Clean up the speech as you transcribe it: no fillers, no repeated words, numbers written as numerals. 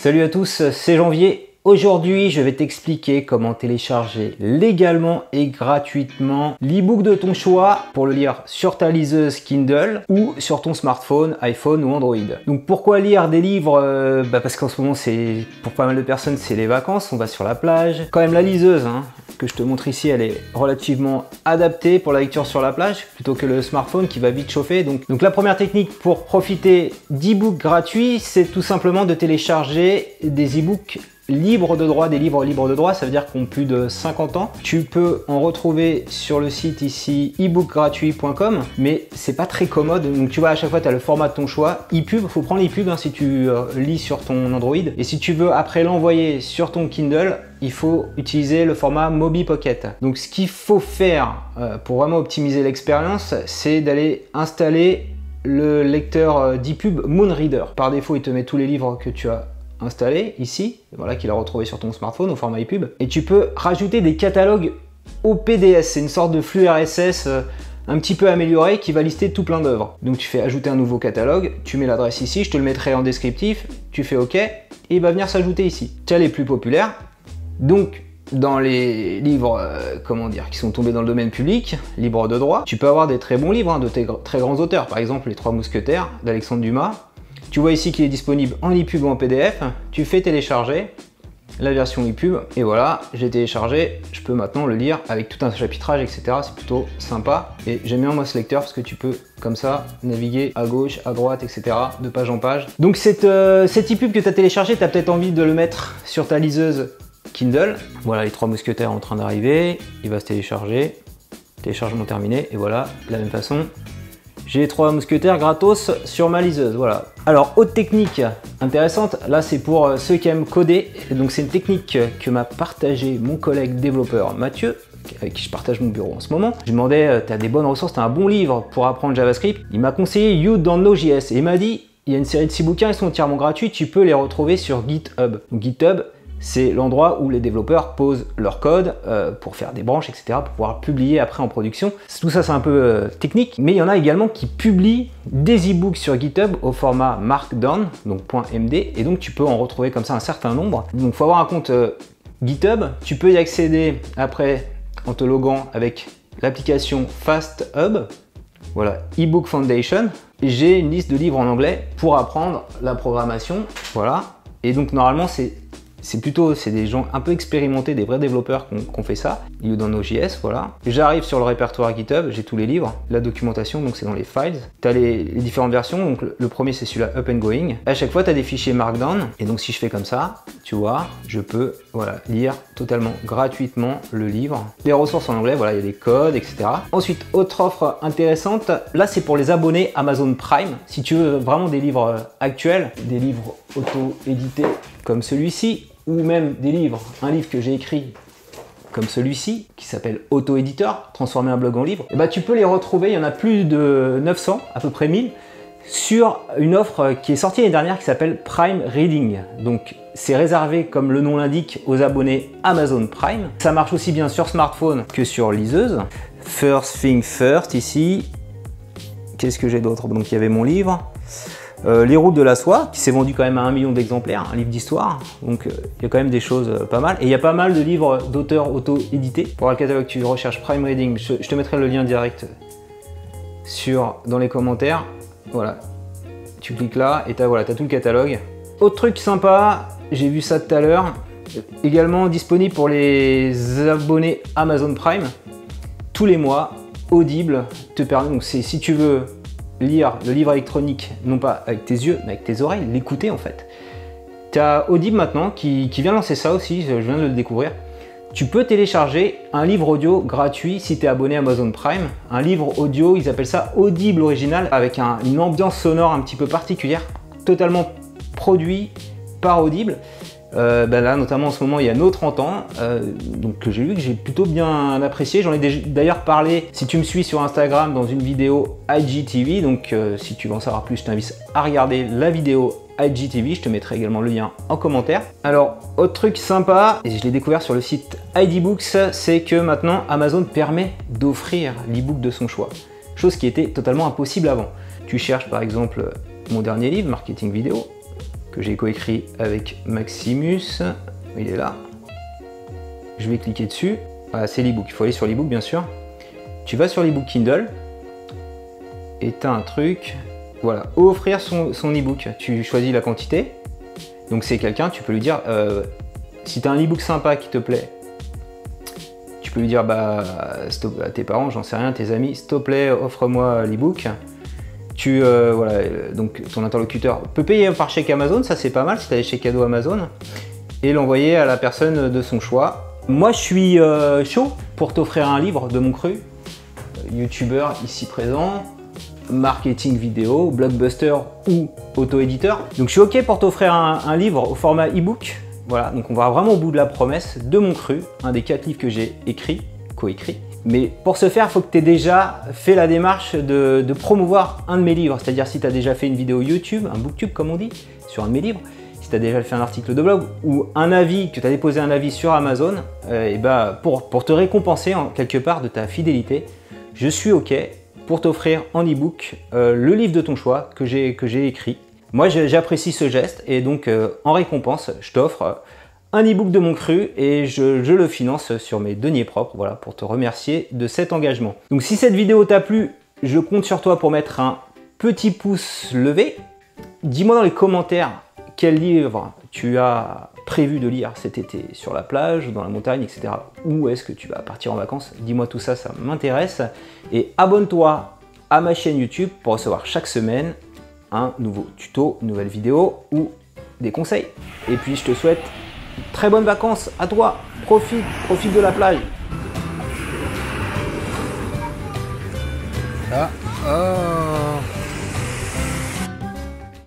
Salut à tous, c'est Janvier. Aujourd'hui, je vais t'expliquer comment télécharger légalement et gratuitement l'e-book de ton choix pour le lire sur ta liseuse Kindle ou sur ton smartphone, iPhone ou Android. Donc pourquoi lire des livres? Parce qu'en ce moment, pour pas mal de personnes, c'est les vacances, on va sur la plage. Quand même la liseuse, que je te montre ici, elle est relativement adaptée pour la lecture sur la plage plutôt que le smartphone qui va vite chauffer. Donc la première technique pour profiter d'e-books gratuits, c'est tout simplement de télécharger des e-books libres de droit, des livres libres de droit, ça veut dire qu'ils ont plus de 50 ans. Tu peux en retrouver sur le site ici ebookgratuit.com, mais c'est pas très commode. Donc tu vois, à chaque fois tu as le format de ton choix. EPUB, il faut prendre l'EPUB si tu lis sur ton Android. Et si tu veux après l'envoyer sur ton Kindle, il faut utiliser le format Mobi Pocket. Donc ce qu'il faut faire pour vraiment optimiser l'expérience, c'est d'aller installer le lecteur d'EPUB Moonreader. Par défaut, il te met tous les livres que tu as installé ici, voilà, qu'il a retrouvé sur ton smartphone au format EPUB, et tu peux rajouter des catalogues au PDS. C'est une sorte de flux RSS un petit peu amélioré qui va lister tout plein d'œuvres. Donc tu fais ajouter un nouveau catalogue, tu mets l'adresse ici, je te le mettrai en descriptif, tu fais OK, et il va venir s'ajouter ici. Tu as les plus populaires, donc dans les livres qui sont tombés dans le domaine public, libres de droit, tu peux avoir des très bons livres de très grands auteurs, par exemple Les Trois Mousquetaires d'Alexandre Dumas. Tu vois ici qu'il est disponible en EPUB ou en PDF, tu fais télécharger la version EPUB et voilà, j'ai téléchargé, je peux maintenant le lire avec tout un chapitrage, etc. C'est plutôt sympa et j'aime bien moi ce lecteur parce que tu peux comme ça naviguer à gauche, à droite, etc. de page en page. Donc cet EPUB que tu as téléchargé, tu as peut-être envie de le mettre sur ta liseuse Kindle. Voilà, Les Trois Mousquetaires en train d'arriver, il va se télécharger, téléchargement terminé et voilà, de la même façon. J'ai les Trois Mousquetaires gratos sur ma liseuse, voilà. Alors, autre technique intéressante, là c'est pour ceux qui aiment coder. Et donc c'est une technique que m'a partagé mon collègue développeur Mathieu, avec qui je partage mon bureau en ce moment. Je lui demandais, t'as des bonnes ressources, t'as un bon livre pour apprendre JavaScript. Il m'a conseillé You Don't Know JS et il m'a dit, il y a une série de 6 bouquins, ils sont entièrement gratuits, tu peux les retrouver sur GitHub. Donc GitHub, c'est l'endroit où les développeurs posent leur code pour faire des branches, etc., pour pouvoir publier après en production. Tout ça, c'est un peu technique, mais il y en a également qui publient des e-books sur GitHub au format Markdown, donc .md, et donc tu peux en retrouver comme ça un certain nombre. Donc il faut avoir un compte GitHub, tu peux y accéder après en te loguant avec l'application FastHub, voilà, eBook Foundation. J'ai une liste de livres en anglais pour apprendre la programmation, voilà, et donc normalement c'est des gens un peu expérimentés, des vrais développeurs qui ont fait ça. You Don't Know JS, voilà. J'arrive sur le répertoire GitHub, j'ai tous les livres, la documentation, donc c'est dans les files. Tu as les différentes versions, donc le premier c'est celui-là, Up and Going. À chaque fois tu as des fichiers Markdown, et donc si je fais comme ça, tu vois, je peux lire totalement gratuitement le livre. Les ressources en anglais, voilà, il y a les codes, etc. Ensuite, autre offre intéressante, là c'est pour les abonnés Amazon Prime. Si tu veux vraiment des livres actuels, des livres auto-édités comme celui-ci, ou même des livres, un livre que j'ai écrit comme celui-ci, qui s'appelle Auto-éditeur, transformer un blog en livre, et bah, tu peux les retrouver, il y en a plus de 900, à peu près 1000, sur une offre qui est sortie l'année dernière qui s'appelle Prime Reading. Donc c'est réservé, comme le nom l'indique, aux abonnés Amazon Prime. Ça marche aussi bien sur smartphone que sur liseuse. First thing first, ici, qu'est-ce que j'ai d'autre? Donc il y avait mon livre. Les Routes de la Soie, qui s'est vendu quand même à 1 million d'exemplaires, un livre d'histoire, donc il y a quand même des choses pas mal. Et il y a pas mal de livres d'auteurs auto-édités. Pour le catalogue, tu recherches Prime Reading, je te mettrai le lien direct dans les commentaires. Voilà, tu cliques là et tu as tout le catalogue. Autre truc sympa, j'ai vu ça tout à l'heure, également disponible pour les abonnés Amazon Prime, tous les mois, Audible te permet, donc si tu veux lire le livre électronique, non pas avec tes yeux, mais avec tes oreilles, l'écouter en fait. Tu as Audible maintenant qui vient lancer ça aussi, je viens de le découvrir. Tu peux télécharger un livre audio gratuit si tu es abonné à Amazon Prime. Un livre audio, ils appellent ça Audible Original, avec une ambiance sonore un petit peu particulière, totalement produit par Audible. Là notamment en ce moment il y a Nos 30 ans donc que j'ai lu, que j'ai plutôt bien apprécié. J'en ai d'ailleurs parlé, si tu me suis sur Instagram, dans une vidéo IGTV, donc si tu veux en savoir plus, je t'invite à regarder la vidéo IGTV, je te mettrai également le lien en commentaire. Alors autre truc sympa, et je l'ai découvert sur le site IDBooks, c'est que maintenant Amazon permet d'offrir l'e-book de son choix, chose qui était totalement impossible avant. Tu cherches par exemple mon dernier livre, Marketing Vidéo, que j'ai coécrit avec Maximus. Il est là. Je vais cliquer dessus. Voilà, c'est l'ebook. Il faut aller sur l'ebook, bien sûr. Tu vas sur l'ebook Kindle et tu as un truc. Voilà, offrir son ebook. Tu choisis la quantité. Donc c'est quelqu'un, tu peux lui dire, si tu as un ebook sympa qui te plaît, tu peux lui dire stop, à tes parents, j'en sais rien, tes amis, s'il te plaît, offre-moi l'ebook. Voilà, donc ton interlocuteur peut payer par chèque Amazon, ça c'est pas mal si tu as des chèques cadeaux Amazon, et l'envoyer à la personne de son choix. Moi je suis chaud pour t'offrir un livre de mon cru, youtubeur ici présent, marketing vidéo, blockbuster ou auto-éditeur. Donc je suis ok pour t'offrir un livre au format e-book. Voilà, donc on va vraiment au bout de la promesse de mon cru, un des 4 livres que j'ai coécrit. Mais pour ce faire, il faut que tu aies déjà fait la démarche de promouvoir un de mes livres. C'est-à-dire si tu as déjà fait une vidéo YouTube, un booktube comme on dit, sur un de mes livres, si tu as déjà fait un article de blog ou un avis, que tu as déposé un avis sur Amazon, pour te récompenser quelque part de ta fidélité, je suis ok pour t'offrir en e-book le livre de ton choix que j'ai écrit. Moi j'apprécie ce geste et donc en récompense je t'offre un e-book de mon cru et je le finance sur mes deniers propres, voilà, pour te remercier de cet engagement. Donc si cette vidéo t'a plu, je compte sur toi pour mettre un petit pouce levé. Dis-moi dans les commentaires quel livre tu as prévu de lire cet été sur la plage, dans la montagne, etc. Où est-ce que tu vas partir en vacances? Dis-moi tout ça, ça m'intéresse. Et abonne-toi à ma chaîne YouTube pour recevoir chaque semaine un nouveau tuto, une nouvelle vidéo ou des conseils. Et puis je te souhaite très bonnes vacances à toi. Profite de la plage.